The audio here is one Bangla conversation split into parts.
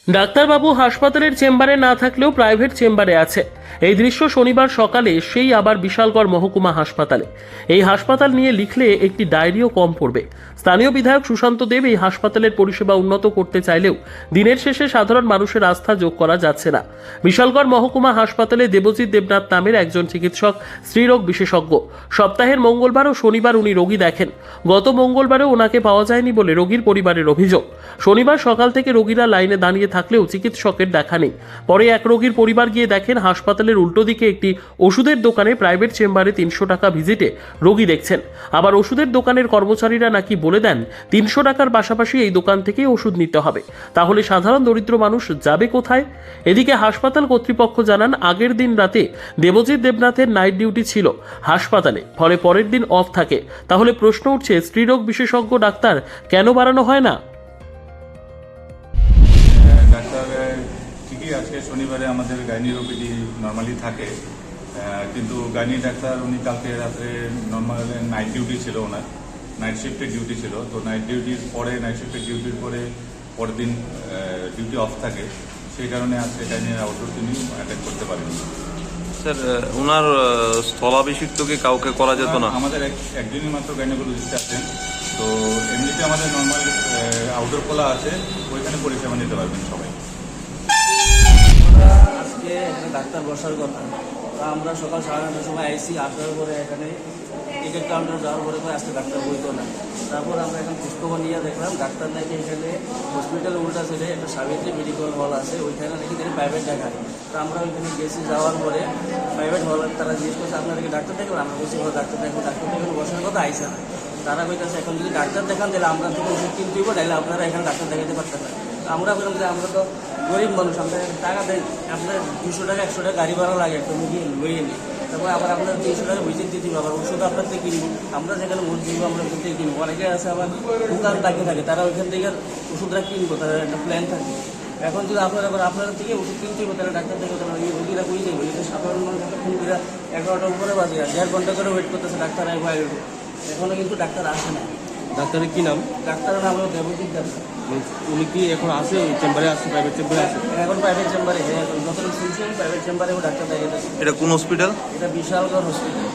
ডাক্তারবাবু হাসপাতালের চেম্বারে না থাকলেও প্রাইভেট চেম্বারে আছে। এই দৃশ্য শনিবার সকালে সেই আবার বিশালগড় মহকুমা হাসপাতালে। এই হাসপাতাল নিয়ে লিখলে একটি ডায়েরিও কম পড়বে। স্থানীয় বিধায়ক সুশান্ত দেব এই হাসপাতালের পরিষেবা উন্নত করতে চাইলেও দিনের শেষে সাধারণ মানুষের আস্থা যোগ করা যাচ্ছে না। বিশালগড় মহকুমা হাসপাতালে দেবজিৎ দেবনাথ নামের একজন চিকিৎসক স্ত্রীরোগ বিশেষজ্ঞ। সপ্তাহের মঙ্গলবার ও শনিবার উনি রোগী দেখেন। গত মঙ্গলবারেও ওনাকে পাওয়া যায়নি বলে রোগীর পরিবারের অভিযোগ। শনিবার সকাল থেকে রোগীরা লাইনে দাঁড়িয়ে থাকলেও চিকিৎসকের দেখা নেই। পরে এক রোগীর পরিবার গিয়ে দেখেন হাসপাতালের উল্টো দিকে একটি ওষুধের দোকানে প্রাইভেট চেম্বারে 300 টাকা ভিজিটে রোগী দেখছেন। আবার ওষুধের দোকানের কর্মচারীরা নাকি বলে দেন 300 টাকার পাশাপাশি এই দোকান থেকেই ওষুধ নিতে হবে। তাহলে সাধারণ দরিদ্র মানুষ যাবে কোথায়? এদিকে হাসপাতাল কর্তৃপক্ষ জানান আগের দিন রাতে দেবজিৎ দেবনাথের নাইট ডিউটি ছিল হাসপাতালে, ফলে পরের দিন অফ থাকে। তাহলে প্রশ্ন উঠছে, স্ত্রীরোগ বিশেষজ্ঞ ডাক্তার কেন বাড়ানো হয় না? ডাক্তার ঠিকই আছে, শনিবারে আমাদের গাইনি ওপিডি নর্মালি থাকে, কিন্তু গাইনি ডাক্তার উনি কালকে রাত্রে নর্মাল নাইট ডিউটি ছিল, ওনার নাইট শিফটের ডিউটি ছিল। তো নাইট ডিউটির পরে নাইট শিফটের ডিউটির পরের দিন ডিউটি অফ থাকে, সেই কারণে আজকে গাইনির আউটডোর তিনি অ্যাটেন্ড করতে পারেনি। স্যার, ওনার স্থলাভিষিক্ত কি কাউকে করা যেত না? আমাদের একদিনই মাত্র গাইনোকোলজিস্ট আছেন, তো এমনিতে আমাদের নর্মাল আউটডোর খোলা আছে, ওইখানে পরিষেবা নিতে পারবেন সবাই। আজকে এখানে ডাক্তার বসার কথা, আমরা সকাল 9:30টার সময় আইসি, আসার পরে এখানে টিকিট কাউন্টার যাওয়ার পরে আজকে ডাক্তার বইতো না। তারপর আমরা এখন খোঁজখবর নিয়ে দেখলাম ডাক্তার নাকি এখানে হসপিটাল উল্টা ছেড়ে একটা সাবিত্রী মেডিকেল হল আছে, ওইখানে নাকি তিনি প্রাইভেট দেখায়। তো আমরা ওইখানে গেছি, যাওয়ার পরে প্রাইভেট হল তারা জিজ্ঞেস করছে আপনাদেরকে ডাক্তার দেখবেন, আমরা বলছি ডাক্তার দেখবেন, ডাক্তার দেখবেন বসার কথা আইসে না। তারা কইতেছে এখন যদি ডাক্তার দেখান তাহলে আমরা থেকে ওষুধ কিনতে হইব, তাহলে আপনারা এখানে ডাক্তার দেখাতে পারতেন না। আমরা বললাম যে আমরা তো গরিব মানুষ, আমরা টাকা দেয়, আপনার 200 টাকা 100 টাকা গাড়ি ভাড়া লাগে, একটা মুখে লইয়ে নিই, তারপরে আবার আপনার 300 টাকা ভিজিট দিতে হবে, আবার ওষুধ আপনার থেকে কিনবো, আমরা যেখানে মন দিব আমরা ওখান থেকে কিনবো। অনেকে আছে আবার দোকান তাকিয়ে থাকে, তারা ওইখান থেকে ওষুধটা কিনবো, তাদের একটা প্ল্যান থাকে। এখন যদি আপনার থেকে ওষুধ কিনতে হবে, তাহলে ডাক্তার থেকে তারা ওই রোগীরা বুঝে যাবে। এটা সাধারণ মানুষ একটা ফোন করে 11টার উপরে বাজে, 1.5 ঘন্টা করে ওয়েট করতেছে ডাক্তার আইবো আইবো, এখনও কিন্তু ডাক্তার আসে না। ডাক্তারের কি নাম? ডাক্তারের নাম হলো দেবজিৎ দেবনাথ। উনি কি এখন আসে চেম্বারে আসছে, প্রাইভেট চেম্বারে আসে? এখন প্রাইভেট চেম্বারে, যতদিন শুনছি প্রাইভেট চেম্বারে ডাক্তার দেখাইতেছে। এটা কোন হসপিটাল? এটা বিশালগড় হসপিটাল।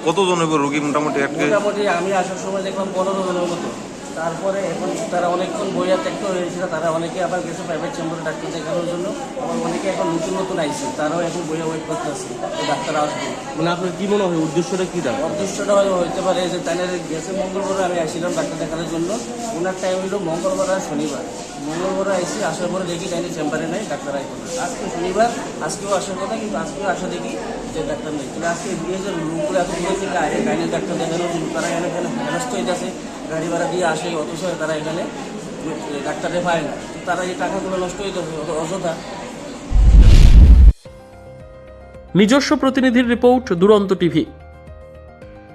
কতজন রোগী মোটামুটি? মোটামুটি আমি আসার সময় দেখলাম 15 জনের মতো। তারপরে এখন তারা অনেকক্ষণ বইয়া ত্যাক্ত হয়েছিল, তারা অনেকে আবার গেছে প্রাইভেট চেম্বারে ডাক্তার দেখানোর জন্য, আবার অনেকে এখন নতুন নতুন আইছে, তারাও এখন বইয়া ওয়েট করতেছে ডাক্তার আসবে। মানে আপনার কি মনে হয় উদ্দেশ্যটা কি? উদ্দেশ্যটা হইতে পারে যে তাহলে গেছে মঙ্গলবারে আমি আসছিলাম ডাক্তার দেখানোর জন্য, ওনার টাইম হইল মঙ্গলবার আর শনিবার। মঙ্গলবারে আইসি, আসার পরে দেখি তাইলে চেম্বারে নেই, ডাক্তার আইব না। আজকে শনিবার, আজকেও আসার কথা, কিন্তু আজকেও আসা দেখি যে ডাক্তার নেই। কিন্তু আজকে দিয়ে যে লোকগুলো এত দূর থেকে আগে গাইনের ডাক্তার দেখানোর জন্য, তারা এখানে হেনস্থ হইতেছে, গাড়ি ভাড়া দিয়ে আসে, অথচ তারা এখানে ডাক্তারে পায় না। তারা এই টাকাগুলো নষ্ট হইতেছে অযথা। নিজস্ব প্রতিনিধির রিপোর্ট, দুরন্ত টিভি।